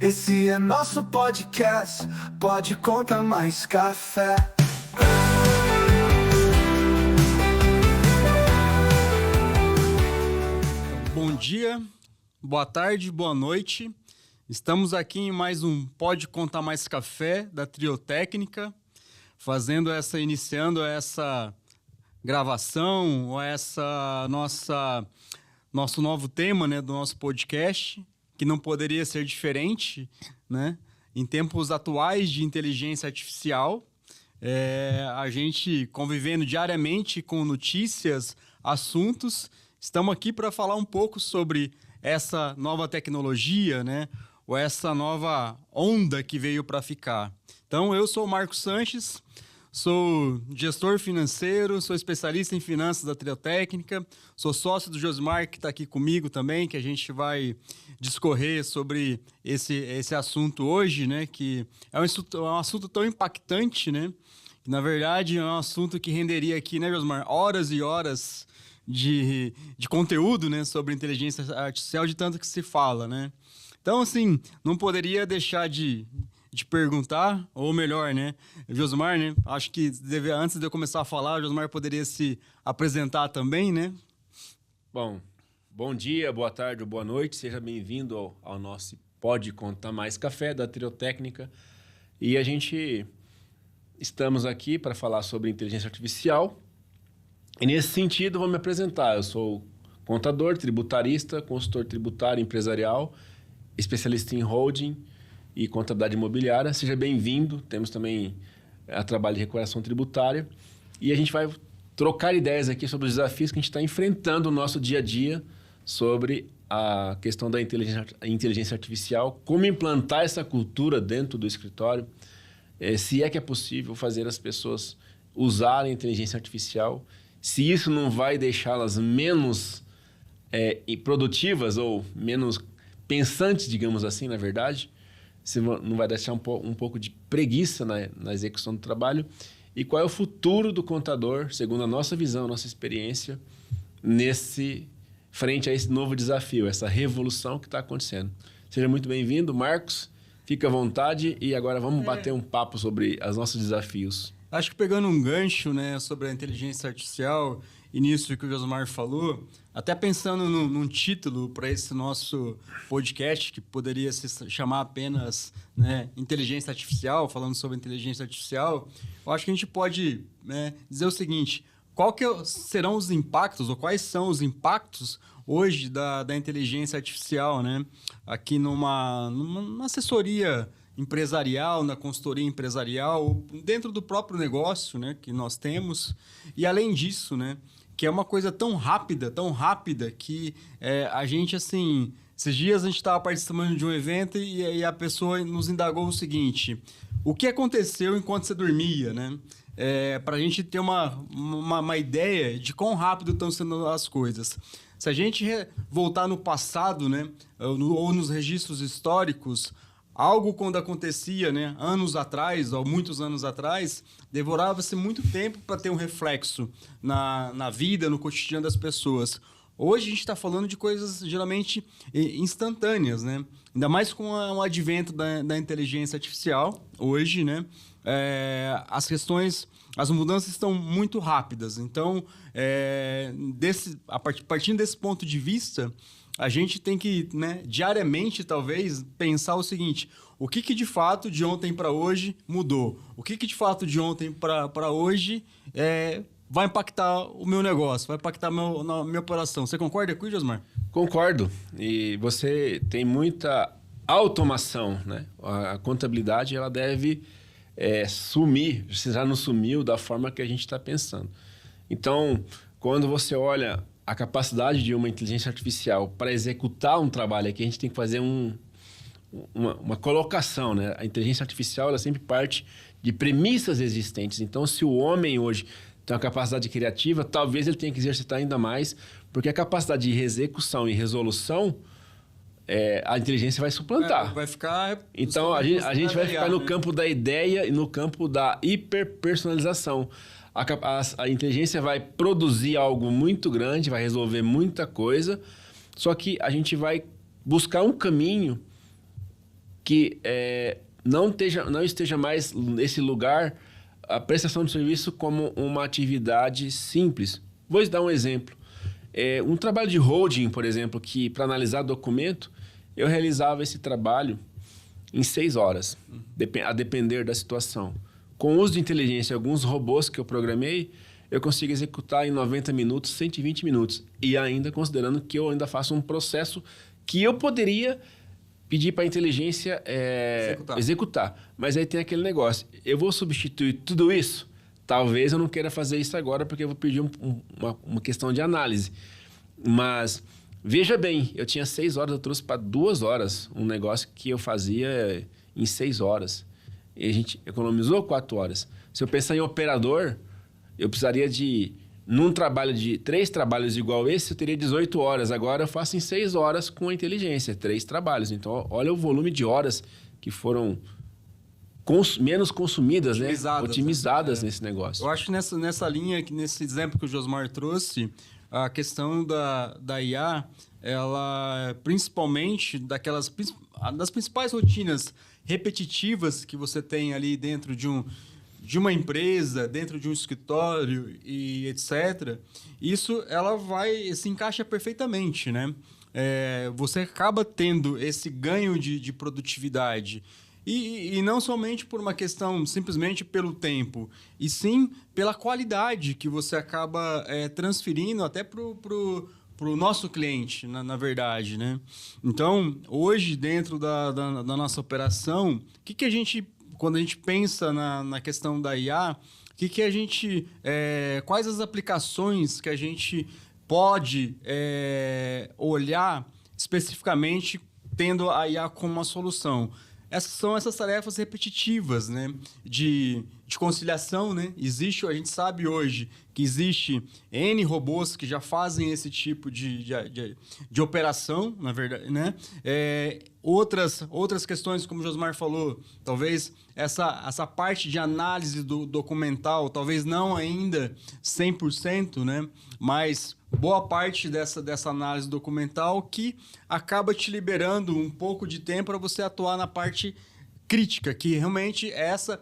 Esse é nosso podcast, pode contar mais café. Bom dia, boa tarde, boa noite. Estamos aqui em mais um Pode Contar Mais Café da Triotécnica, iniciando essa gravação, ou nosso novo tema, né, do nosso podcast, que não poderia ser diferente, né? Em tempos atuais de inteligência artificial, a gente convivendo diariamente com notícias, assuntos. Estamos aqui para falar um pouco sobre essa nova tecnologia, né? Ou essa nova onda que veio para ficar. Então, eu sou o Marcos Sanches, sou gestor financeiro, sou especialista em finanças da Triotécnica, sou sócio do Josmar, que está aqui comigo também, que a gente vai discorrer sobre esse assunto hoje, né? Que é um assunto tão impactante, né? Que, na verdade, é um assunto que renderia aqui, né, Josmar, horas e horas de conteúdo, né, sobre inteligência artificial, de tanto que se fala, né? Então, assim, não poderia deixar de perguntar, ou melhor, né, Josmar, né, acho que antes de eu começar a falar, o Josmar poderia se apresentar também, né? Bom dia, boa tarde ou boa noite, seja bem-vindo ao nosso Pode Contar Mais Café da Triotécnica. E a gente estamos aqui para falar sobre inteligência artificial. E nesse sentido, vou me apresentar. Eu sou contador, tributarista, consultor tributário empresarial, especialista em holding e contabilidade imobiliária. Seja bem-vindo. Temos também a trabalho de recuperação tributária. E a gente vai trocar ideias aqui sobre os desafios que a gente está enfrentando no nosso dia a dia sobre a questão da inteligência artificial, como implantar essa cultura dentro do escritório, se é que é possível fazer as pessoas usarem a inteligência artificial, se isso não vai deixá-las menos produtivas ou menos pensantes, digamos assim, na verdade, se não vai deixar um pouco de preguiça na execução do trabalho, e qual é o futuro do contador, segundo a nossa visão, a nossa experiência, frente a esse novo desafio, essa revolução que está acontecendo. Seja muito bem-vindo, Marcos, fica à vontade, e agora vamos bater um papo sobre os nossos desafios. Acho que pegando um gancho, né, sobre a inteligência artificial, e nisso que o Josmar falou, até pensando num título para esse nosso podcast, que poderia se chamar apenas, né, Inteligência Artificial, falando sobre inteligência artificial, eu acho que a gente pode, né, dizer o seguinte: serão os impactos, ou quais são os impactos hoje da inteligência artificial, né, aqui numa assessoria empresarial, na consultoria empresarial, dentro do próprio negócio, né, que nós temos. E além disso, né, que é uma coisa tão rápida, que a gente, assim, esses dias a gente estava participando de um evento e a pessoa nos indagou o seguinte: o que aconteceu enquanto você dormia, né? Para a gente ter uma ideia de quão rápido estão sendo as coisas. Se a gente voltar no passado, né, ou nos registros históricos, algo quando acontecia, né, anos atrás, ou muitos anos atrás, demorava-se muito tempo para ter um reflexo na vida, no cotidiano das pessoas. Hoje a gente está falando de coisas geralmente instantâneas, né? Ainda mais com o advento da inteligência artificial. Hoje, né, as mudanças estão muito rápidas. Então, partindo desse ponto de vista, a gente tem que, né, diariamente, talvez, pensar o seguinte: o que de fato de ontem para hoje mudou? O que de fato de ontem para hoje vai impactar o meu negócio, vai impactar a minha operação? Você concorda com isso, Josmar? Concordo. E você tem muita automação, né? A contabilidade, ela deve sumir, se já não sumiu da forma que a gente está pensando. Então, quando você olha a capacidade de uma inteligência artificial para executar um trabalho, aqui a gente tem que fazer uma colocação, né? A inteligência artificial, ela sempre parte de premissas existentes. Então, se o homem hoje tem uma capacidade criativa, talvez ele tenha que exercitar ainda mais, porque a capacidade de execução e resolução, a inteligência vai suplantar. Vai ficar... Então, a gente vai ficar no campo da ideia e no campo da hiperpersonalização. A inteligência vai produzir algo muito grande, vai resolver muita coisa, só que a gente vai buscar um caminho que não esteja mais nesse lugar a prestação de serviço como uma atividade simples. Vou dar um exemplo. Um trabalho de holding, por exemplo, que para analisar documento, eu realizava esse trabalho em 6 horas, a depender da situação. Com o uso de inteligência e alguns robôs que eu programei, eu consigo executar em 90 minutos, 120 minutos. E ainda considerando que eu ainda faço um processo que eu poderia pedir para a inteligência executar. Mas aí tem aquele negócio. Eu vou substituir tudo isso? Talvez eu não queira fazer isso agora, porque eu vou pedir uma questão de análise. Mas, veja bem, eu tinha 6 horas, eu trouxe para 2 horas um negócio que eu fazia em 6 horas. E a gente economizou 4 horas. Se eu pensar em operador, eu precisaria de... Num trabalho de 3 trabalhos igual esse, eu teria 18 horas. Agora eu faço em 6 horas com a inteligência, 3 trabalhos. Então, olha o volume de horas que foram menos consumidas, otimizadas nesse negócio. Eu acho que nessa linha, nesse exemplo que o Josmar trouxe, a questão da IA, ela principalmente das principais rotinas repetitivas que você tem ali dentro de uma empresa, dentro de um escritório e etc., isso ela se encaixa perfeitamente, né? Você acaba tendo esse ganho de produtividade. E não somente por uma questão, simplesmente pelo tempo, e sim pela qualidade que você acaba transferindo até para o nosso cliente, na verdade, né? Então, hoje, dentro da nossa operação, que a gente... Quando a gente pensa na questão da IA, quais as aplicações que a gente pode olhar especificamente tendo a IA como uma solução? São essas tarefas repetitivas, né? De conciliação, né? A gente sabe hoje que existe N robôs que já fazem esse tipo de operação, na verdade, né? Outras questões, como o Josmar falou, talvez essa parte de análise do documental, talvez não ainda 100%, né? Mas boa parte dessa análise documental que acaba te liberando um pouco de tempo para você atuar na parte crítica, que realmente essa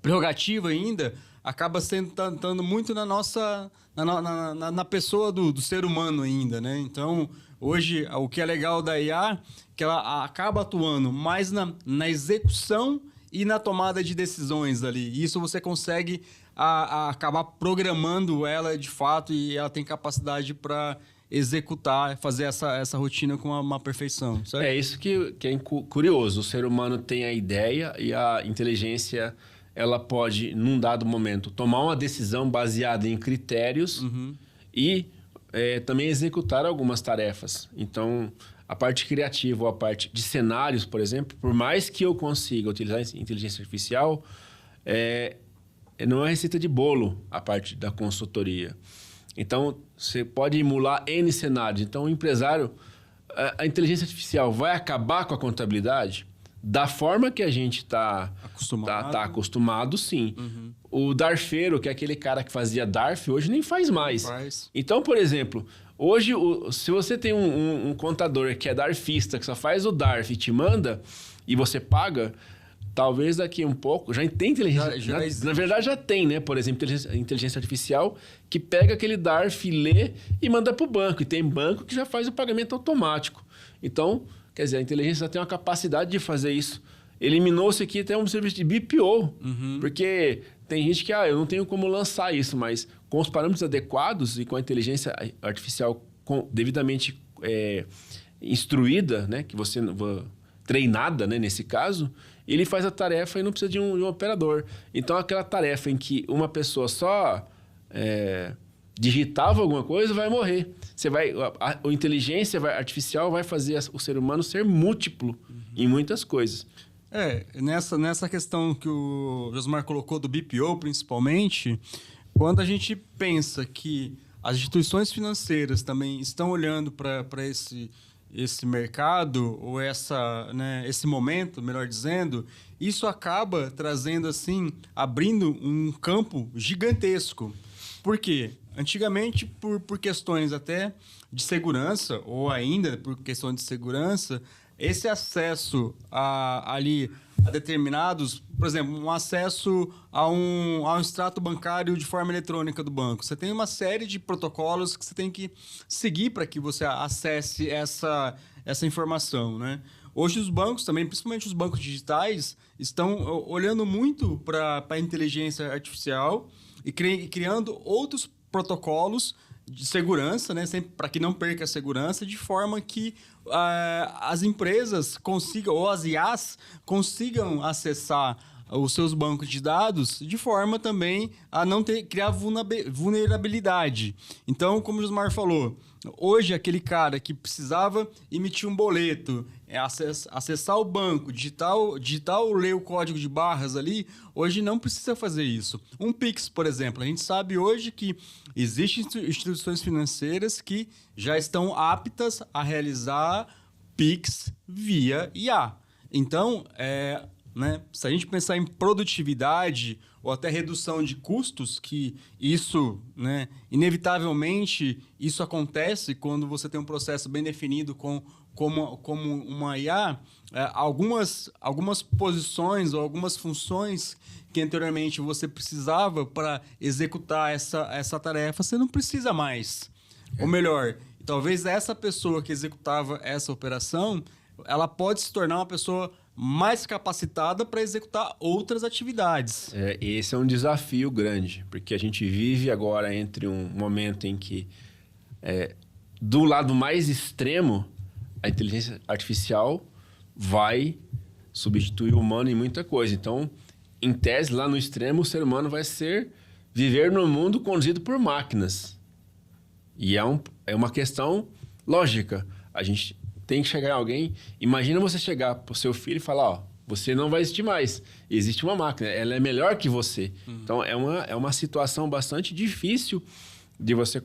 prerrogativa ainda acaba estando muito na pessoa do ser humano ainda, né? Então, hoje, o que é legal da IA, que ela acaba atuando mais na execução e na tomada de decisões ali. Isso você consegue acabar programando ela de fato e ela tem capacidade para executar, fazer essa rotina com uma perfeição, certo? É isso que é curioso. O ser humano tem a ideia e a inteligência, ela pode, num dado momento, tomar uma decisão baseada em critérios e também executar algumas tarefas. Então, a parte criativa ou a parte de cenários, por exemplo, por mais que eu consiga utilizar inteligência artificial, não é receita de bolo a parte da consultoria. Então, você pode emular N cenários. Então, o empresário, a inteligência artificial vai acabar com a contabilidade? Da forma que a gente está acostumado, sim. O darfeiro, que é aquele cara que fazia DARF, hoje nem faz mais. Então, por exemplo, hoje, se você tem um contador que é darfista, que só faz o DARF e te manda, e você paga... Talvez daqui um pouco... Já tem inteligência... Na verdade, já tem, né? Por exemplo, inteligência artificial que pega aquele DARF, lê e manda para o banco. E tem banco que já faz o pagamento automático. Então, quer dizer, a inteligência já tem uma capacidade de fazer isso. Eliminou-se aqui até um serviço de BPO. Porque tem gente que... eu não tenho como lançar isso, mas com os parâmetros adequados e com a inteligência artificial devidamente instruída, né? Que você... treinada, né? Nesse caso... Ele faz a tarefa e não precisa de um operador. Então, aquela tarefa em que uma pessoa só digitava alguma coisa, vai morrer. A inteligência artificial vai fazer o ser humano ser múltiplo em muitas coisas. Nessa questão que o Josmar colocou do BPO, principalmente, quando a gente pensa que as instituições financeiras também estão olhando para esse mercado, ou esse momento, melhor dizendo, isso acaba trazendo, assim, abrindo um campo gigantesco. Por quê? Antigamente, por questões até de segurança, ou ainda por questões de segurança, esse acesso a determinados, por exemplo, um acesso a um extrato bancário de forma eletrônica do banco. Você tem uma série de protocolos que você tem que seguir para que você acesse essa informação, né? Hoje os bancos também, principalmente os bancos digitais, estão olhando muito para a inteligência artificial e criando outros protocolos de segurança, né, sempre para que não perca a segurança, de forma que as empresas consigam, ou as IAs consigam acessar os seus bancos de dados de forma também a não criar vulnerabilidade. Então, como o Josmar falou, hoje aquele cara que precisava emitir um boleto, acessar o banco, digitar ou ler o código de barras ali, hoje não precisa fazer isso. Um Pix, por exemplo, a gente sabe hoje que existem instituições financeiras que já estão aptas a realizar Pix via IA. Então, né, se a gente pensar em produtividade ou até redução de custos, que isso, né, inevitavelmente, isso acontece quando você tem um processo bem definido como uma IA, algumas posições ou algumas funções que anteriormente você precisava para executar essa tarefa, você não precisa mais. Ou melhor, talvez essa pessoa que executava essa operação, ela pode se tornar uma pessoa mais capacitada para executar outras atividades. Esse é um desafio grande, porque a gente vive agora entre um momento em que, do lado mais extremo, a inteligência artificial vai substituir o humano em muita coisa. Então, em tese, lá no extremo, o ser humano vai viver no mundo conduzido por máquinas. E é uma questão lógica. A gente tem que chegar em alguém. Imagina você chegar para o seu filho e falar, ó, você não vai existir mais. Existe uma máquina, ela é melhor que você. Então, é uma situação bastante difícil de você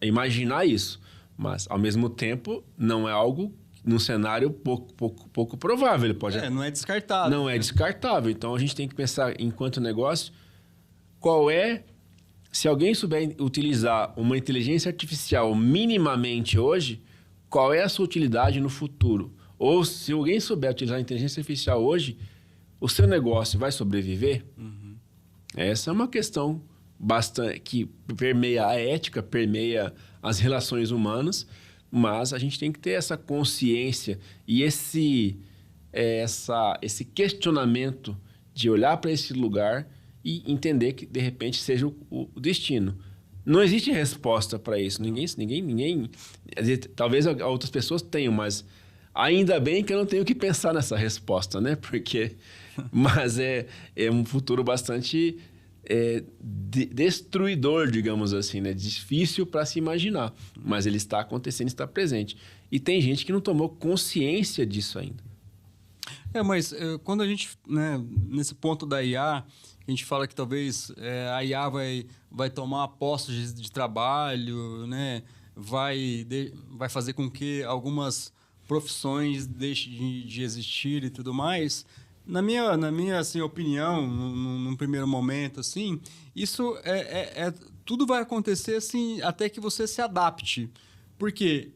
imaginar isso. Mas, ao mesmo tempo, não é algo num cenário pouco provável. Ele pode... não é descartável. Não é descartável. Então, a gente tem que pensar, enquanto negócio, se alguém souber utilizar uma inteligência artificial minimamente hoje, qual é a sua utilidade no futuro? Ou se alguém souber utilizar a inteligência artificial hoje, o seu negócio vai sobreviver? Essa é uma questão bastante que permeia a ética, permeia as relações humanas, mas a gente tem que ter essa consciência e esse questionamento de olhar para esse lugar e entender que, de repente, seja o destino. Não existe resposta para isso. Ninguém... Talvez outras pessoas tenham, mas ainda bem que eu não tenho que pensar nessa resposta, né? Mas é um futuro bastante destruidor, digamos assim, né? Difícil para se imaginar, mas ele está acontecendo, está presente. E tem gente que não tomou consciência disso ainda. Mas quando a gente, né, nesse ponto da IA, a gente fala que talvez a IA vai tomar postos de trabalho, né? Vai fazer com que algumas profissões deixem de existir e tudo mais. Na minha assim, opinião, num primeiro momento, assim, isso tudo vai acontecer assim, até que você se adapte. Porque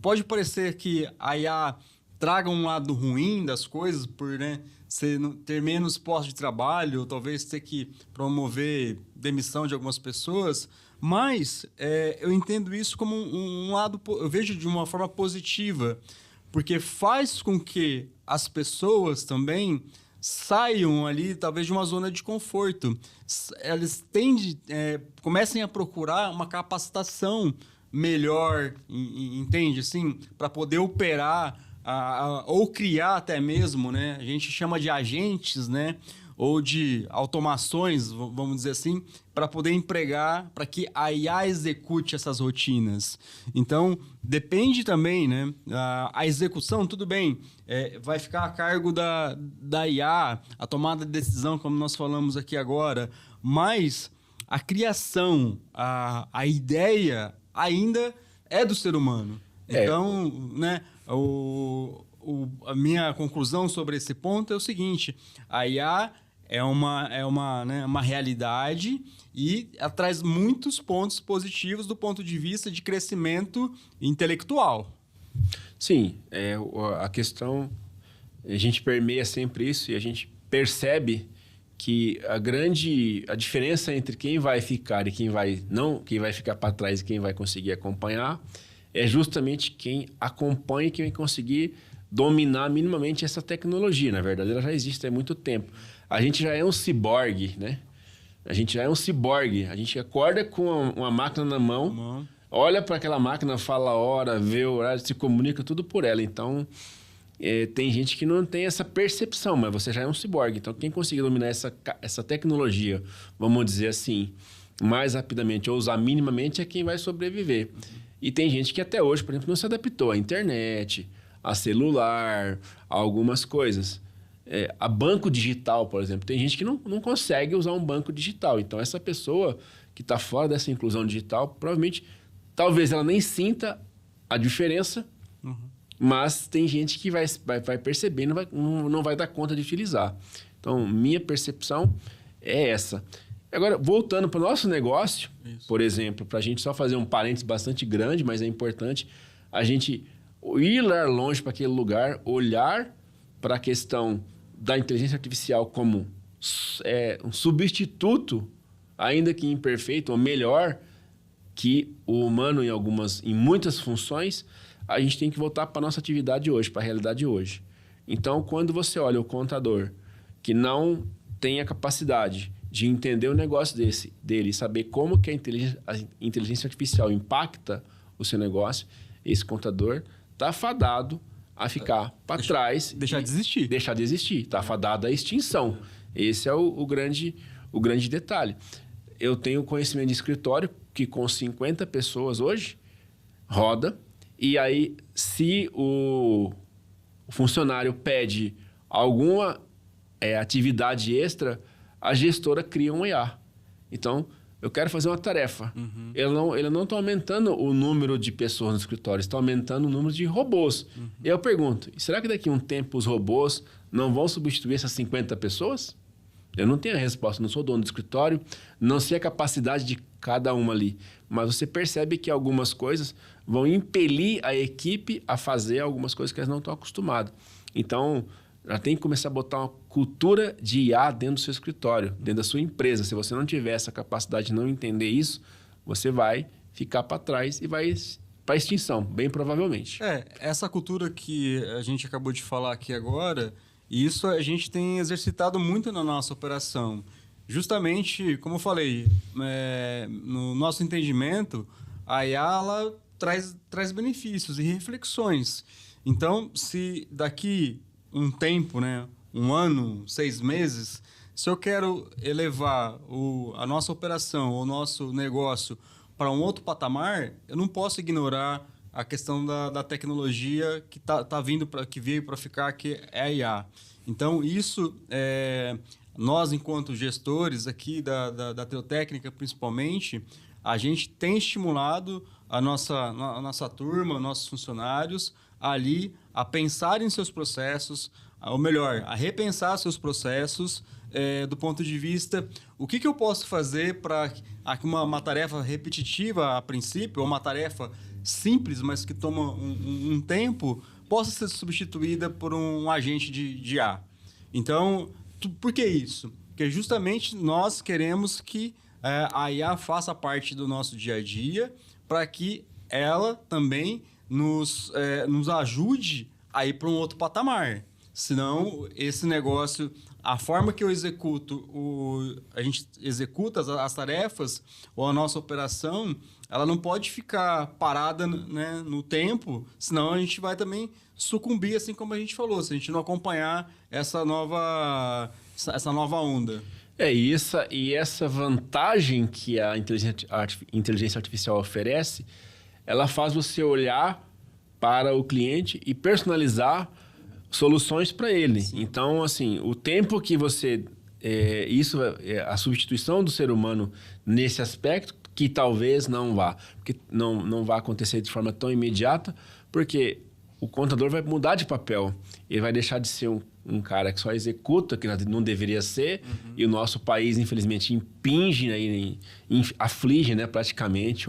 pode parecer que a IA traga um lado ruim das coisas, por, né, você ter menos postos de trabalho, ou talvez ter que promover demissão de algumas pessoas, mas eu entendo isso como um lado, eu vejo de uma forma positiva, porque faz com que as pessoas também saiam ali, talvez, de uma zona de conforto. Elas comecem a procurar uma capacitação melhor, entende? Assim, para poder operar ou criar até mesmo, né? A gente chama de agentes, né? Ou de automações, vamos dizer assim, para poder empregar, para que a IA execute essas rotinas. Então, depende também, né? A execução, tudo bem, vai ficar a cargo da IA, a tomada de decisão, como nós falamos aqui agora, mas a criação, a ideia ainda é do ser humano. Então, né? A minha conclusão sobre esse ponto é o seguinte: a IA é uma realidade e ela traz muitos pontos positivos do ponto de vista de crescimento intelectual. Sim, a questão, a gente permeia sempre isso e a gente percebe que a diferença entre quem vai ficar e quem vai ficar para trás e quem vai conseguir acompanhar é justamente quem acompanha e quem vai conseguir dominar minimamente essa tecnologia. Na verdade, ela já existe há muito tempo. A gente já é um ciborgue, né? A gente já é um ciborgue. A gente acorda com uma máquina na mão, olha para aquela máquina, fala a hora, vê o horário, se comunica tudo por ela. Então, tem gente que não tem essa percepção, mas você já é um ciborgue. Então, quem conseguir dominar essa tecnologia, vamos dizer assim, mais rapidamente ou usar minimamente é quem vai sobreviver. E tem gente que até hoje, por exemplo, não se adaptou à internet, a celular, a algumas coisas. A banco digital, por exemplo. Tem gente que não consegue usar um banco digital. Então, essa pessoa que está fora dessa inclusão digital, provavelmente, talvez ela nem sinta a diferença, mas tem gente que vai perceber e não vai dar conta de utilizar. Então, minha percepção é essa. Agora, voltando para o nosso negócio, por exemplo, para a gente só fazer um parênteses bastante grande, mas é importante a gente ir lá longe para aquele lugar, olhar para a questão da inteligência artificial como um substituto, ainda que imperfeito, ou melhor que o humano em muitas funções. A gente tem que voltar para a nossa atividade hoje, para a realidade hoje. Então, quando você olha o contador que não tem a capacidade de entender o negócio dele e saber como que a inteligência artificial impacta o seu negócio, esse contador está fadado a ficar para trás. Deixar de existir. Deixar de existir. Está fadado à extinção. Esse é o grande detalhe. Eu tenho conhecimento de escritório que com 50 pessoas hoje roda. E aí, se o funcionário pede alguma atividade extra, a gestora cria um IA. Então, eu quero fazer uma tarefa. Ele não está aumentando o número de pessoas no escritório, está aumentando o número de robôs. E eu pergunto, será que daqui a um tempo os robôs não vão substituir essas 50 pessoas? Eu não tenho a resposta, não sou dono do escritório, não sei a capacidade de cada uma ali. Mas você percebe que algumas coisas vão impelir a equipe a fazer algumas coisas que elas não estão acostumadas. Então, já tem que começar a botar uma cultura de IA dentro do seu escritório, dentro da sua empresa. Se você não tiver essa capacidade de não entender isso, você vai ficar para trás e vai para extinção, bem provavelmente. Essa cultura que a gente acabou de falar aqui agora, isso a gente tem exercitado muito na nossa operação. Justamente, como eu falei, no nosso entendimento, a IA ela traz benefícios e reflexões. Então, se daqui um tempo, né, 1 ano, 6 meses, se eu quero elevar a nossa operação, o nosso negócio para um outro patamar, eu não posso ignorar a questão da tecnologia que veio para ficar, que é a IA. Então, isso, nós, enquanto gestores aqui da Teotécnica, principalmente, a gente tem estimulado a nossa turma, nossos funcionários, ali a pensar em seus processos, ou melhor, a repensar seus processos do ponto de vista, o que eu posso fazer para que uma tarefa repetitiva, a princípio, ou uma tarefa simples, mas que toma um tempo, possa ser substituída por um agente de IA. Então, por que isso? Porque justamente nós queremos que a IA faça parte do nosso dia a dia para que ela também nos ajude a ir para um outro patamar. Senão, esse negócio, a forma que eu executo, a gente executa as tarefas ou a nossa operação, ela não pode ficar parada, né, no tempo, senão a gente vai também sucumbir, assim como a gente falou, se a gente não acompanhar essa nova onda. E essa vantagem que a inteligência artificial oferece, ela faz você olhar para o cliente e personalizar soluções para ele. Sim. Então, assim, o tempo que você... a substituição do ser humano nesse aspecto, que talvez não vá. Porque não vai acontecer de forma tão imediata, porque o contador vai mudar de papel. Ele vai deixar de ser um cara que só executa, que não deveria ser, e o nosso país, infelizmente, impinge, né, aflige, né, praticamente,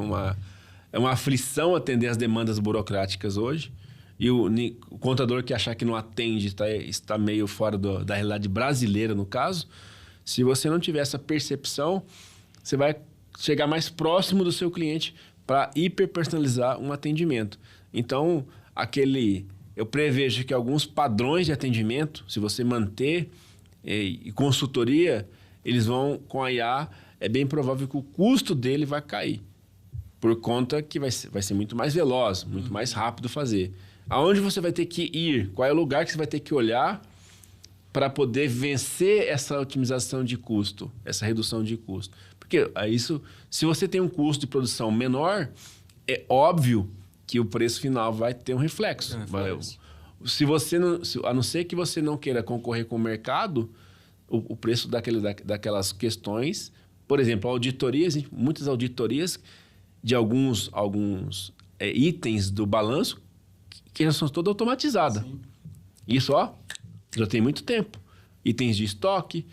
é uma aflição atender as demandas burocráticas hoje. E o contador que achar que não atende está meio fora da realidade brasileira, no caso. Se você não tiver essa percepção, você vai chegar mais próximo do seu cliente para hiperpersonalizar um atendimento. Então, eu prevejo que alguns padrões de atendimento, se você manter e consultoria, eles vão, com a IA, é bem provável que o custo dele vai cair. Por conta que vai ser muito mais veloz, muito mais rápido fazer. Aonde você vai ter que ir? Qual é o lugar que você vai ter que olhar para poder vencer essa otimização de custo, essa redução de custo? Porque se você tem um custo de produção menor, é óbvio que o preço final vai ter um reflexo. A não ser que você não queira concorrer com o mercado, o preço daquelas questões, por exemplo, muitas auditorias de alguns itens do balanço que já são todas automatizadas. Sim. Isso, já tem muito tempo. Itens de estoque,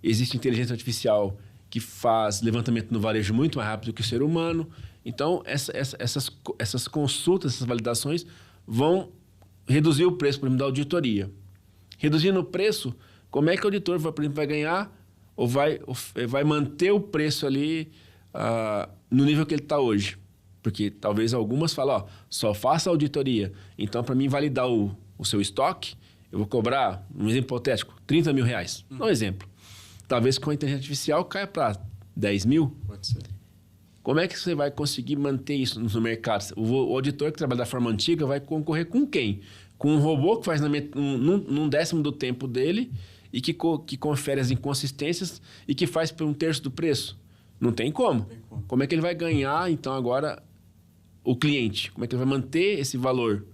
existe inteligência artificial que faz levantamento no varejo muito mais rápido que o ser humano. Então, essas consultas, essas validações vão reduzir o preço, por exemplo, da auditoria. Reduzindo o preço, como é que o auditor vai ganhar ou vai manter o preço ali no nível que ele está hoje? Porque talvez algumas falem, só faça auditoria. Então, para mim validar o seu estoque, eu vou cobrar, um exemplo hipotético, R$30 mil. Um exemplo. Talvez com a inteligência artificial caia para 10 mil. Pode ser. Como é que você vai conseguir manter isso no mercado? O auditor que trabalha da forma antiga vai concorrer com quem? Com um robô que faz num décimo do tempo dele e que confere as inconsistências e que faz por 1/3 do preço? Não tem como. Como é que ele vai ganhar, então, agora o cliente? Como é que ele vai manter esse valor?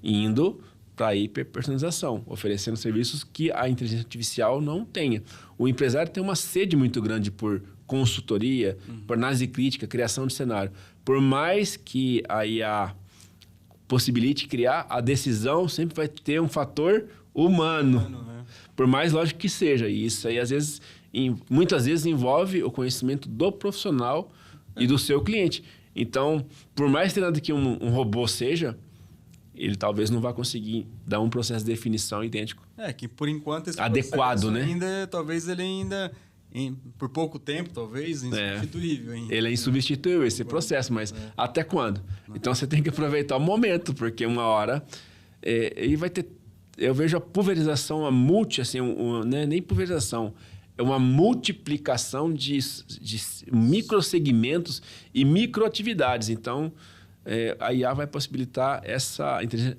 Indo para a hiperpersonalização, oferecendo serviços que a inteligência artificial não tenha. O empresário tem uma sede muito grande por consultoria, por análise crítica, criação de cenário. Por mais que a IA possibilite criar, a decisão sempre vai ter um fator humano. Por mais lógico que seja. E isso aí, muitas vezes, envolve o conhecimento do profissional e do seu cliente. Então, por mais treinado que um robô seja, ele talvez não vá conseguir dar um processo de definição idêntico. Que por enquanto esse adequado, né? Talvez ele ainda, por pouco tempo, talvez, insubstituível. Ele é insubstituível esse processo, mas até quando? Então você tem que aproveitar o momento, porque uma hora ele vai ter. Eu vejo a pulverização, nem pulverização, é uma multiplicação de microsegmentos e microatividades. Então, a IA vai possibilitar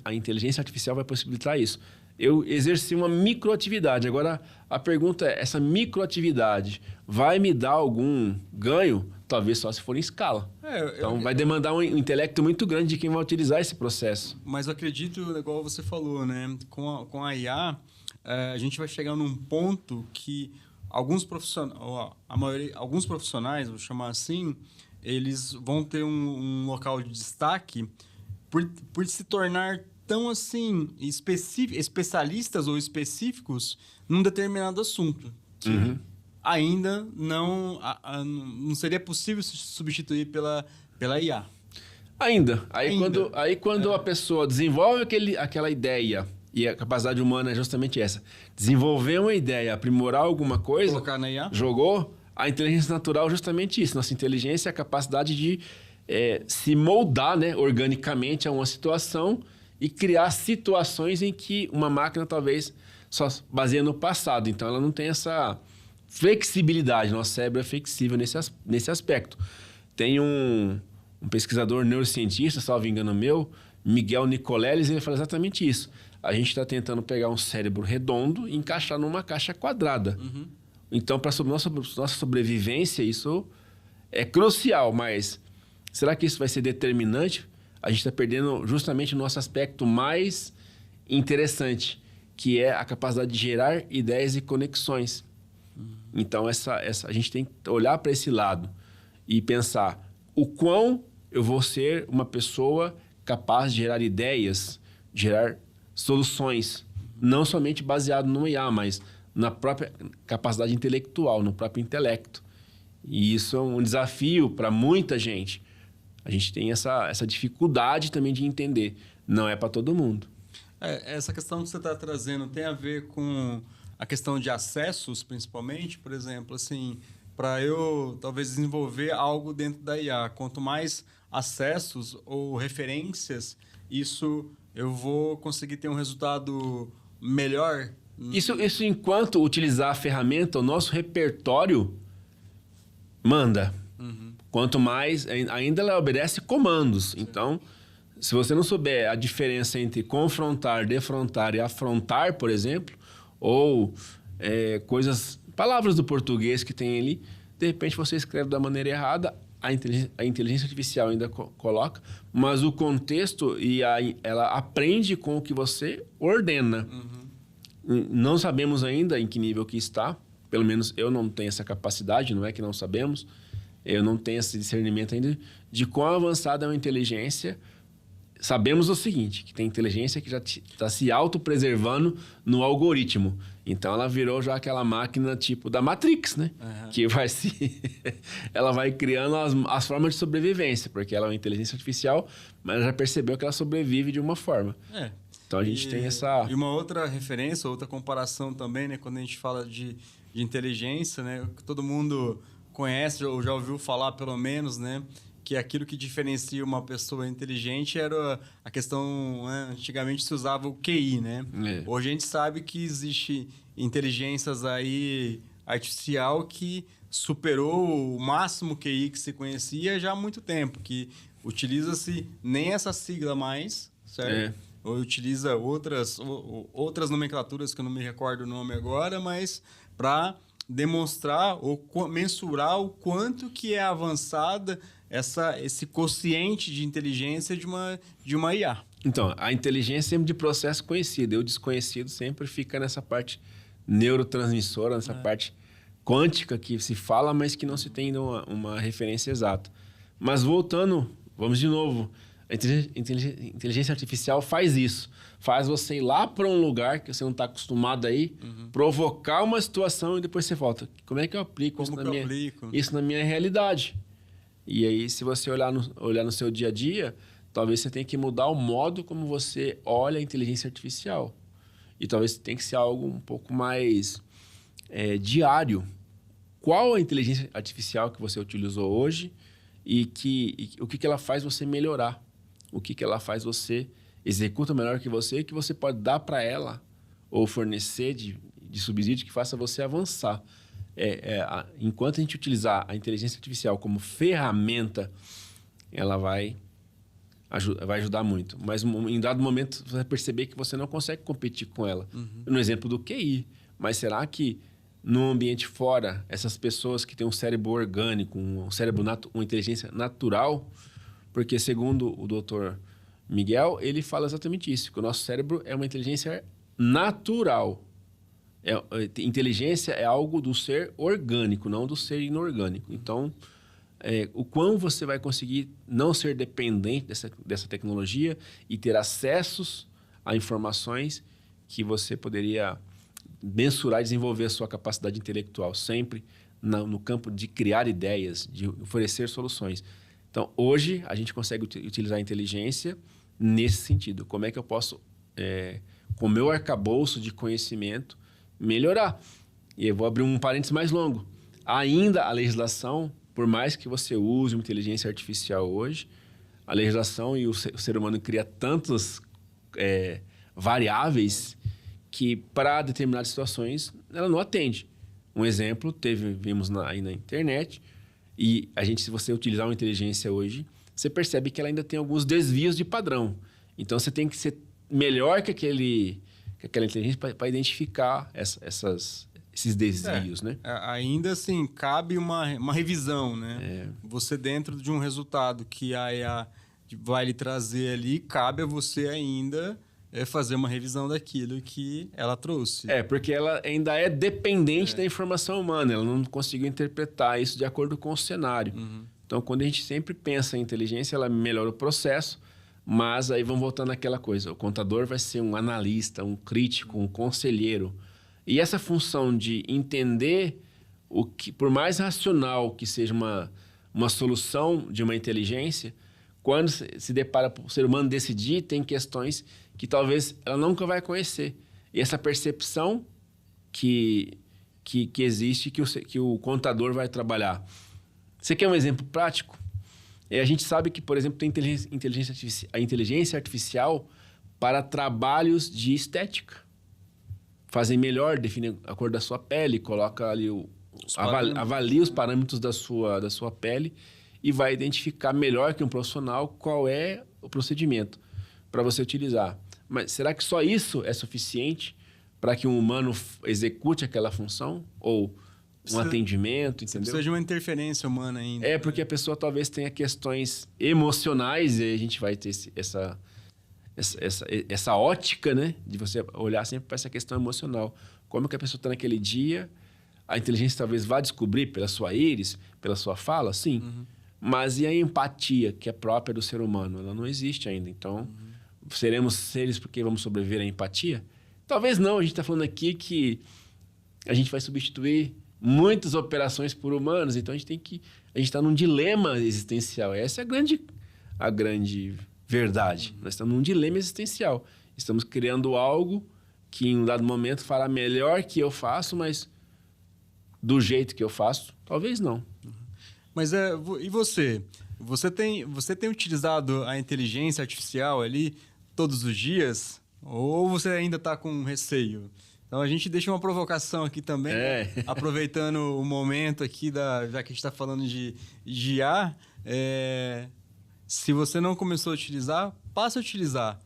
a inteligência artificial vai possibilitar isso. Eu exerci uma microatividade. Agora, a pergunta é, essa microatividade vai me dar algum ganho? Talvez só se for em escala. Então, vai demandar um intelecto muito grande de quem vai utilizar esse processo. Mas eu acredito, igual você falou, né? Com a IA, a gente vai chegar num ponto que alguns profissionais, vou chamar assim, eles vão ter um local de destaque por se tornar tão assim especialistas ou específicos num determinado assunto que ainda não seria possível substituir pela IA. Ainda. Quando a pessoa desenvolve aquela ideia, e a capacidade humana é justamente essa, desenvolver uma ideia, aprimorar alguma coisa, colocar na IA, jogou. A inteligência natural é justamente isso. Nossa inteligência é a capacidade de se moldar, né, organicamente a uma situação e criar situações em que uma máquina talvez só baseia no passado. Então, ela não tem essa flexibilidade. Nosso cérebro é flexível nesse aspecto. Tem um pesquisador neurocientista, salvo engano meu, Miguel Nicoleles, ele fala exatamente isso. A gente está tentando pegar um cérebro redondo e encaixar numa caixa quadrada. Então, para a nossa sobrevivência, isso é crucial, mas será que isso vai ser determinante? A gente está perdendo justamente o nosso aspecto mais interessante, que é a capacidade de gerar ideias e conexões. Então, a gente tem que olhar para esse lado e pensar o quão eu vou ser uma pessoa capaz de gerar ideias, de gerar soluções. Não somente baseado no IA, mas na própria capacidade intelectual, no próprio intelecto. E isso é um desafio para muita gente. A gente tem essa dificuldade também de entender. Não é para todo mundo. Essa questão que você está trazendo tem a ver com a questão de acessos, principalmente, por exemplo, assim, para eu talvez desenvolver algo dentro da IA, quanto mais acessos ou referências, isso eu vou conseguir ter um resultado melhor. Isso enquanto utilizar a ferramenta, o nosso repertório manda. Quanto mais, ainda ela obedece comandos. Sim. Então, se você não souber a diferença entre confrontar, defrontar e afrontar, por exemplo, ou palavras do português que tem ali, de repente você escreve da maneira errada, a inteligência artificial ainda coloca, mas o contexto ela aprende com o que você ordena. Não sabemos ainda em que nível que está, pelo menos eu não tenho essa capacidade, não é que não sabemos, eu não tenho esse discernimento ainda de quão avançada é uma inteligência. Sabemos o seguinte, que tem inteligência que já está se autopreservando no algoritmo. Então, ela virou já aquela máquina tipo da Matrix, né? Que ela vai criando as formas de sobrevivência, porque ela é uma inteligência artificial, mas ela já percebeu que ela sobrevive de uma forma. Então, a gente tem essa... E uma outra referência, outra comparação também, né? Quando a gente fala de inteligência, né? Que todo mundo conhece ou já ouviu falar, pelo menos, né? Que aquilo que diferencia uma pessoa inteligente era a questão... Né? Antigamente se usava o QI, né? Hoje a gente sabe que existe inteligências aí artificial que superou o máximo QI que se conhecia já há muito tempo, que utiliza-se nem essa sigla mais, certo? Ou utiliza outras nomenclaturas que eu não me recordo o nome agora, mas para demonstrar ou mensurar o quanto que é avançada esse quociente de inteligência de uma IA. Então, a inteligência é sempre de processo conhecido. E o desconhecido sempre fica nessa parte neurotransmissora, nessa parte quântica que se fala, mas que não se tem uma referência exata. Mas voltando, vamos de novo. A inteligência artificial faz isso. Faz você ir lá para um lugar que você não está acostumado a ir, provocar uma situação e depois você volta. Como é que eu aplico isso na minha realidade? E aí, se você olhar no seu dia a dia, talvez você tenha que mudar o modo como você olha a inteligência artificial. E talvez tenha que ser algo um pouco mais diário. Qual a inteligência artificial que você utilizou hoje e o que ela faz você melhorar? O que ela faz você executa melhor que você pode dar para ela ou fornecer de subsídio que faça você avançar. Enquanto a gente utilizar a inteligência artificial como ferramenta, ela vai ajudar muito. Mas em dado momento, você vai perceber que você não consegue competir com ela. No exemplo do QI. Mas será que no ambiente fora, essas pessoas que têm um cérebro orgânico, uma inteligência natural... Porque, segundo o Dr. Miguel, ele fala exatamente isso, que o nosso cérebro é uma inteligência natural. Inteligência é algo do ser orgânico, não do ser inorgânico. Então, o quão você vai conseguir não ser dependente dessa tecnologia e ter acessos a informações que você poderia mensurar e desenvolver a sua capacidade intelectual, sempre no campo de criar ideias, de oferecer soluções. Então, hoje, a gente consegue utilizar a inteligência nesse sentido. Como é que eu posso, com o meu arcabouço de conhecimento, melhorar? E eu vou abrir um parênteses mais longo. Ainda a legislação, por mais que você use uma inteligência artificial hoje, a legislação e o ser humano cria tantas variáveis que, para determinadas situações, ela não atende. Um exemplo, vimos aí na internet... E se você utilizar uma inteligência hoje, você percebe que ela ainda tem alguns desvios de padrão. Então, você tem que ser melhor que aquela inteligência para identificar esses desvios, né? Ainda assim, cabe uma revisão, né? Você dentro de um resultado que a IA vai lhe trazer ali, cabe a você ainda fazer uma revisão daquilo que ela trouxe. Porque ela ainda é dependente da informação humana. Ela não conseguiu interpretar isso de acordo com o cenário. Então, quando a gente sempre pensa em inteligência, ela melhora o processo, Mas aí vamos voltando naquela coisa. O contador vai ser um analista, um crítico, um conselheiro. E essa função de entender o que, por mais racional que seja uma solução de uma inteligência, quando se depara para o ser humano decidir, tem questões que talvez ela nunca vai conhecer. E essa percepção que existe, que o contador vai trabalhar. Você quer um exemplo prático? A gente sabe que, por exemplo, tem a inteligência artificial para trabalhos de estética. Fazem melhor, definem a cor da sua pele, coloca ali avalia os parâmetros da sua pele e vai identificar melhor que um profissional qual é o procedimento para você utilizar. Mas será que só isso é suficiente para que um humano execute aquela função? Ou um atendimento, entendeu? Precisa de uma interferência humana ainda. É, porque a pessoa talvez tenha questões emocionais e a gente vai ter essa ótica, né? De você olhar sempre para essa questão emocional. Como que a pessoa está naquele dia, a inteligência talvez vá descobrir pela sua íris, pela sua fala, sim. Mas e a empatia, que é própria do ser humano? Ela não existe ainda. Então, seremos seres porque vamos sobreviver à empatia? Talvez não. A gente está falando aqui que a gente vai substituir muitas operações por humanos. Então, a gente está num dilema existencial. Essa é a grande verdade. Nós estamos num dilema existencial. Estamos criando algo que, em um dado momento, fará melhor que eu faço, mas do jeito que eu faço, talvez não. Mas e você? Você tem utilizado a inteligência artificial ali todos os dias? Ou você ainda está com receio? Então, a gente deixa uma provocação aqui também, aproveitando o momento aqui, já que a gente está falando de IA. Se você não começou a utilizar, passe a utilizar.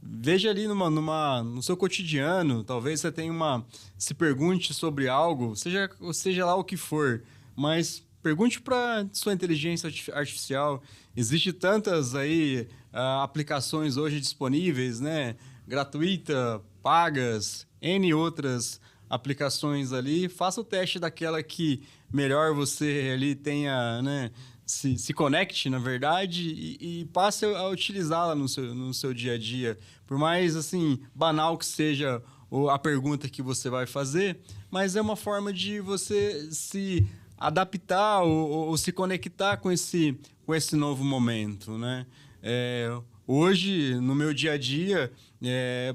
Veja ali no seu cotidiano, talvez você tenha se pergunte sobre algo, seja lá o que for, mas pergunte para sua inteligência artificial. Existem tantas aí aplicações hoje disponíveis, né? Gratuita, pagas, N outras aplicações ali. Faça o teste daquela que melhor você ali tenha, né? Se conecte, na verdade, e passe a utilizá-la no seu dia a dia. Por mais, assim, banal que seja a pergunta que você vai fazer, mas é uma forma de você se adaptar ou se conectar com esse novo momento, né? Hoje, no meu dia a dia,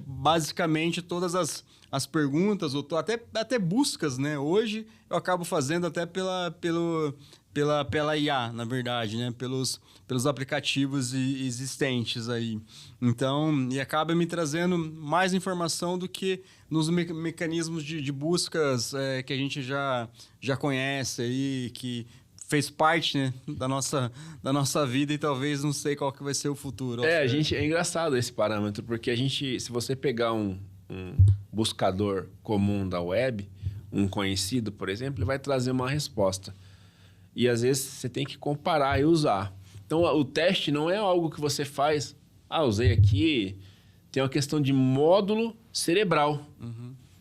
basicamente todas as perguntas, ou até buscas, né? Hoje eu acabo fazendo até pela IA, na verdade, né? Pelos aplicativos existentes aí. Então, e acaba me trazendo mais informação do que nos mecanismos de buscas que a gente já conhece aí, que fez parte, né, da nossa vida e talvez não sei qual que vai ser o futuro. É engraçado esse parâmetro, porque se você pegar um buscador comum da web, um conhecido, por exemplo, ele vai trazer uma resposta. E às vezes você tem que comparar e usar. Então, o teste não é algo que você faz... usei aqui... Tem uma questão de módulo cerebral.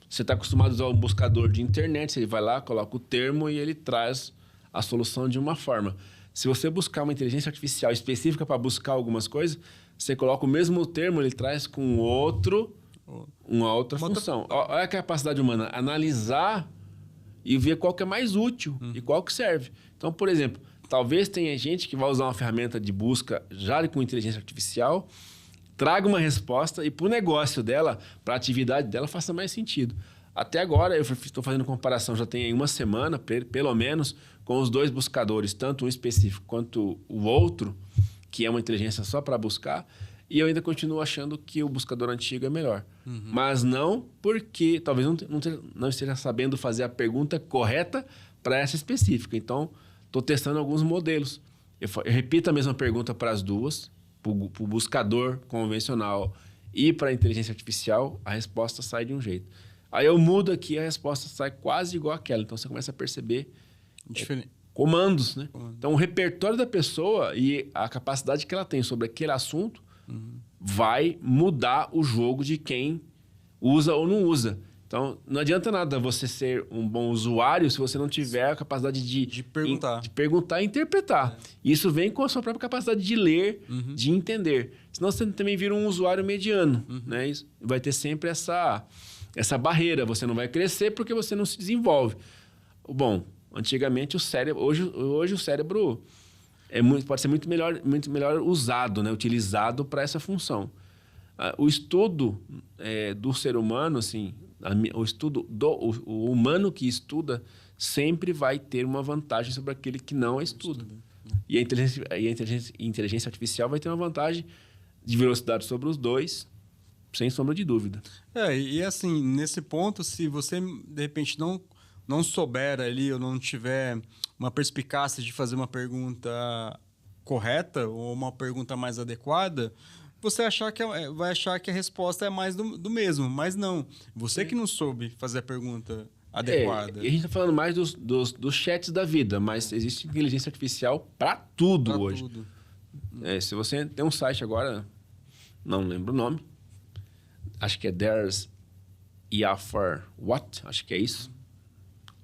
Você está acostumado a usar um buscador de internet, você vai lá, coloca o termo e ele traz a solução de uma forma. Se você buscar uma inteligência artificial específica para buscar algumas coisas, você coloca o mesmo termo, ele traz com uma outra função. Olha a capacidade humana, analisar e ver qual que é mais útil e qual que serve. Então, por exemplo, talvez tenha gente que vai usar uma ferramenta de busca já com inteligência artificial, traga uma resposta e para o negócio dela, para a atividade dela, faça mais sentido. Até agora, eu estou fazendo comparação, já tem aí uma semana, pelo menos, com os dois buscadores, tanto um específico quanto o outro, que é uma inteligência só para buscar, e eu ainda continuo achando que o buscador antigo é melhor. Mas não porque talvez não esteja sabendo fazer a pergunta correta para essa específica. Então, estou testando alguns modelos. Eu repito a mesma pergunta para as duas, para o buscador convencional e para a inteligência artificial, a resposta sai de um jeito. Aí eu mudo aqui, a resposta sai quase igual àquela. Então, você começa a perceber comandos, né? Então, o repertório da pessoa e a capacidade que ela tem sobre aquele assunto vai mudar o jogo de quem usa ou não usa. Então, não adianta nada você ser um bom usuário se você não tiver a capacidade de perguntar. de perguntar e interpretar. Isso vem com a sua própria capacidade de ler, de entender. Senão você também vira um usuário mediano. Né? Isso vai ter sempre essa barreira. Você não vai crescer porque você não se desenvolve. Bom, antigamente o cérebro... Hoje o cérebro pode ser muito melhor usado, né? Utilizado para essa função. O estudo do ser humano, assim... O estudo o humano que estuda sempre vai ter uma vantagem sobre aquele que não estuda. E a inteligência artificial vai ter uma vantagem de velocidade sobre os dois, sem sombra de dúvida. E assim, nesse ponto, se você, de repente, não souber ali ou não tiver uma perspicácia de fazer uma pergunta correta ou uma pergunta mais adequada... você vai achar que a resposta é mais do mesmo, mas não. Você que não soube fazer a pergunta adequada. E a gente está falando mais dos chats da vida, mas existe inteligência artificial para tudo hoje. Tudo. Se você tem um site agora, não lembro o nome, acho que é There's IA for What? Acho que é isso.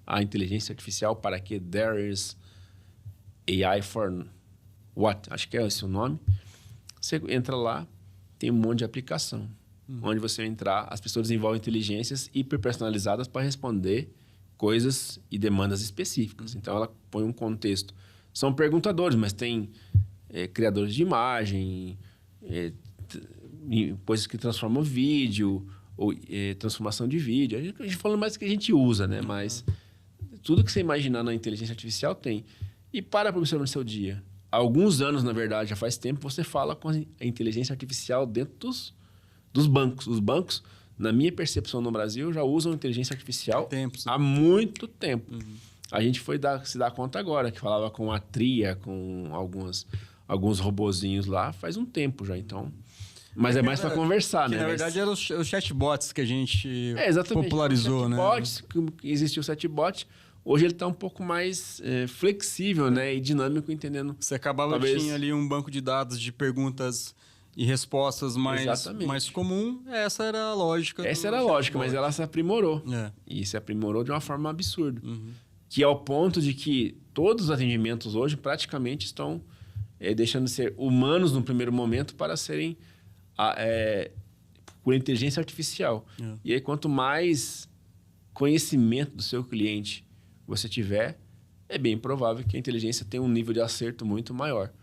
A inteligência artificial para que There's AI for What? Acho que é esse o nome. Você entra lá, tem um monte de aplicação. Onde você entrar, as pessoas desenvolvem inteligências hiperpersonalizadas para responder coisas e demandas específicas. Então, ela põe um contexto. São perguntadores, mas tem criadores de imagem, coisas que transformam vídeo, ou transformação de vídeo. A gente falando mais do que a gente usa, né? Mas tudo que você imaginar na inteligência artificial tem. E para observar no seu dia. Há alguns anos, na verdade, já faz tempo, você fala com a inteligência artificial dentro dos bancos. Os bancos, na minha percepção no Brasil, já usam inteligência artificial há muito tempo. A gente foi se dar conta agora, que falava com a Tria, com alguns robozinhos lá, faz um tempo já, então... Mas é mais para conversar, né? Na verdade, eram os chatbots que a gente exatamente, popularizou, né? Chatbots, que existiu o chatbot... Hoje ele está um pouco mais flexível, né? E dinâmico, entendendo. Você acabava tinha ali um banco de dados de perguntas e respostas mais comum. Essa era a lógica. Essa era a lógica, mas ela se aprimorou. E se aprimorou de uma forma absurda. Que é ao ponto de que todos os atendimentos hoje praticamente estão deixando de ser humanos no primeiro momento para serem por inteligência artificial. E aí, quanto mais conhecimento do seu cliente você tiver, é bem provável que a inteligência tenha um nível de acerto muito maior.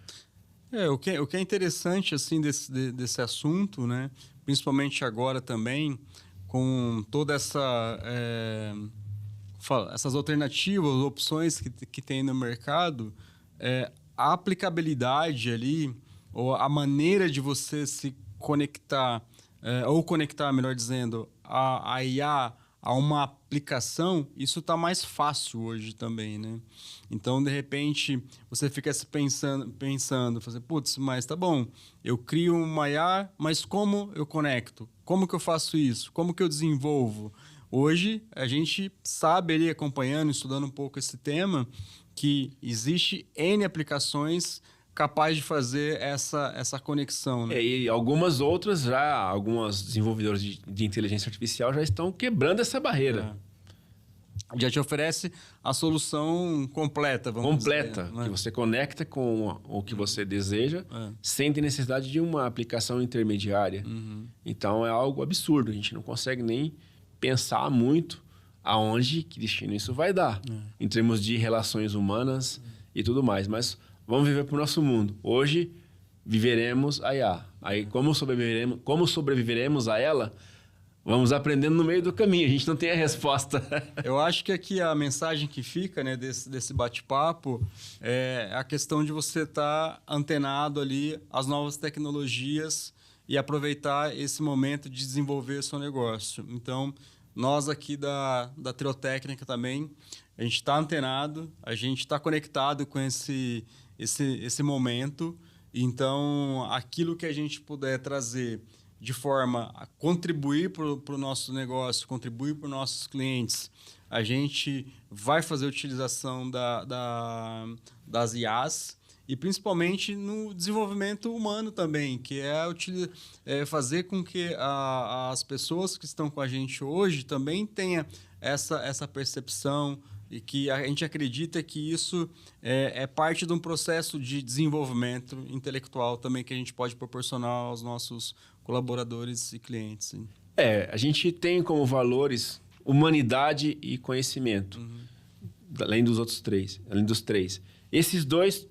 O que é interessante assim desse assunto, né? Principalmente agora também, com toda essas alternativas, opções que tem no mercado, a aplicabilidade ali, ou a maneira de você se conectar, ou conectar, melhor dizendo, a IA a uma aplicação, isso está mais fácil hoje também, né? Então, de repente, você fica se pensando, fazer, putz, mas tá bom, eu crio uma IA, mas como eu conecto? Como que eu faço isso? Como que eu desenvolvo? Hoje, a gente sabe ali, acompanhando, estudando um pouco esse tema, que existe N aplicações capaz de fazer essa conexão. Né? E algumas outras alguns desenvolvedores de inteligência artificial já estão quebrando essa barreira. Já te oferece a solução completa, vamos dizer. Completa, que você conecta com o que você deseja, sem ter necessidade de uma aplicação intermediária. Então, é algo absurdo. A gente não consegue nem pensar muito aonde, que destino isso vai dar, em termos de relações humanas e tudo mais. Mas vamos viver para o nosso mundo. Hoje, viveremos a IA. Aí, como sobreviveremos a ela, vamos aprendendo no meio do caminho. A gente não tem a resposta. Eu acho que aqui a mensagem que fica, né, desse bate-papo é a questão de você estar antenado ali às novas tecnologias e aproveitar esse momento de desenvolver seu negócio. Então, nós aqui da Triotécnica também, a gente está antenado, a gente está conectado com esse momento. Então, aquilo que a gente puder trazer de forma a contribuir para o nosso negócio, contribuir para os nossos clientes, a gente vai fazer a utilização das IAs e principalmente no desenvolvimento humano também, que é fazer com que as pessoas que estão com a gente hoje também tenham essa percepção e que a gente acredita que isso é parte de um processo de desenvolvimento intelectual também que a gente pode proporcionar aos nossos colaboradores e clientes. Sim. A gente tem como valores humanidade e conhecimento, além dos outros três, além dos três. Esses dois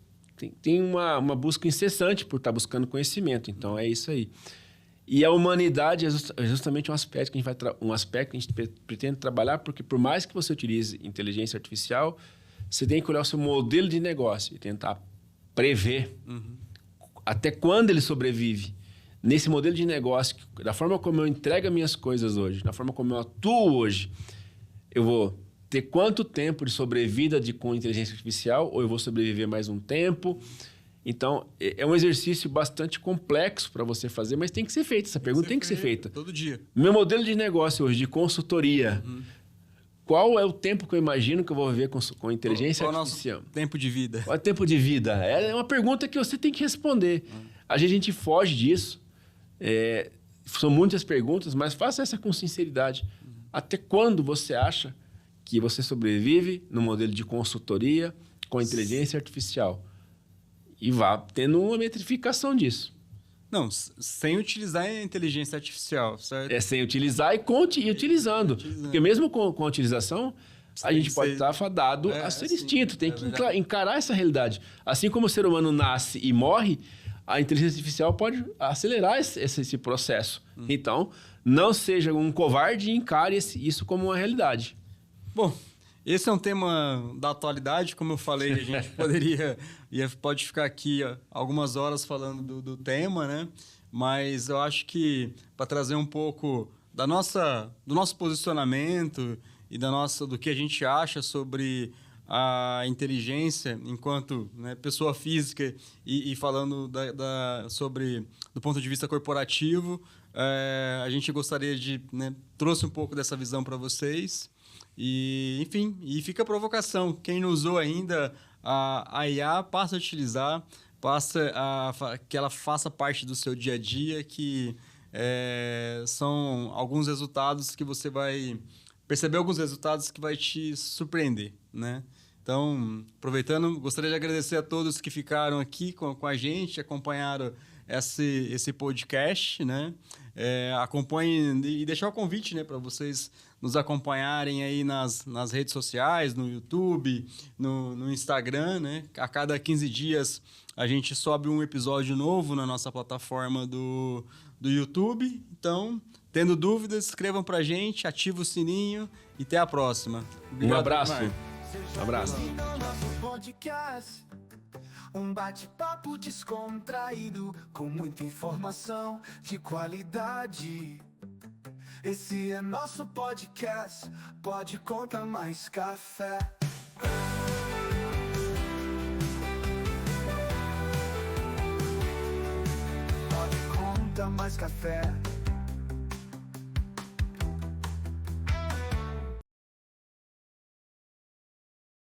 tem uma busca incessante por estar buscando conhecimento, então é isso aí. E a humanidade é justamente um aspecto que a gente pretende trabalhar, porque por mais que você utilize inteligência artificial, você tem que olhar o seu modelo de negócio e tentar prever até quando ele sobrevive. Nesse modelo de negócio, da forma como eu entrego as minhas coisas hoje, da forma como eu atuo hoje, eu vou ter quanto tempo de sobrevida com inteligência artificial, ou eu vou sobreviver mais um tempo. Então, é um exercício bastante complexo para você fazer, mas tem que ser feito. Essa pergunta tem que ser feita. Todo dia. Meu modelo de negócio hoje, de consultoria, qual é o tempo que eu imagino que eu vou viver com inteligência artificial? Qual é o nosso tempo de vida? Qual é o tempo de vida? É uma pergunta que você tem que responder. Às vezes a gente foge disso. São muitas perguntas, mas faça essa com sinceridade. Até quando você acha que você sobrevive no modelo de consultoria com inteligência artificial? E vá tendo uma metrificação disso. Não, sem utilizar a inteligência artificial, certo? Sem utilizar e utilizando. Porque mesmo com a utilização, a gente pode estar fadado a ser extinto. Tem que encarar essa realidade. Assim como o ser humano nasce e morre, a inteligência artificial pode acelerar esse processo. Então, não seja um covarde e encare isso como uma realidade. Bom, esse é um tema da atualidade, como eu falei, a gente pode ficar aqui algumas horas falando do tema, né? Mas eu acho que para trazer um pouco do nosso posicionamento e do que a gente acha sobre a inteligência enquanto, né, pessoa física e falando sobre do ponto de vista corporativo, a gente gostaria de, né, trouxe um pouco dessa visão para vocês. E, enfim, fica a provocação. Quem não usou ainda a IA, passa a utilizar, que ela faça parte do seu dia a dia, que são alguns resultados que você vai perceber, alguns resultados que vai te surpreender, né? Então, aproveitando, gostaria de agradecer a todos que ficaram aqui com a gente, acompanharam esse podcast, né? Acompanhem e deixar o convite, né, para vocês nos acompanharem aí nas redes sociais, no YouTube, no Instagram, né? A cada 15 dias a gente sobe um episódio novo na nossa plataforma do YouTube. Então, tendo dúvidas, escrevam pra gente, ativa o sininho e até a próxima. Obrigado, um abraço. Um abraço. Um bate-papo descontraído, com muita informação de qualidade. Esse é nosso podcast, Pode Contar Mais Café. Pode Contar Mais Café.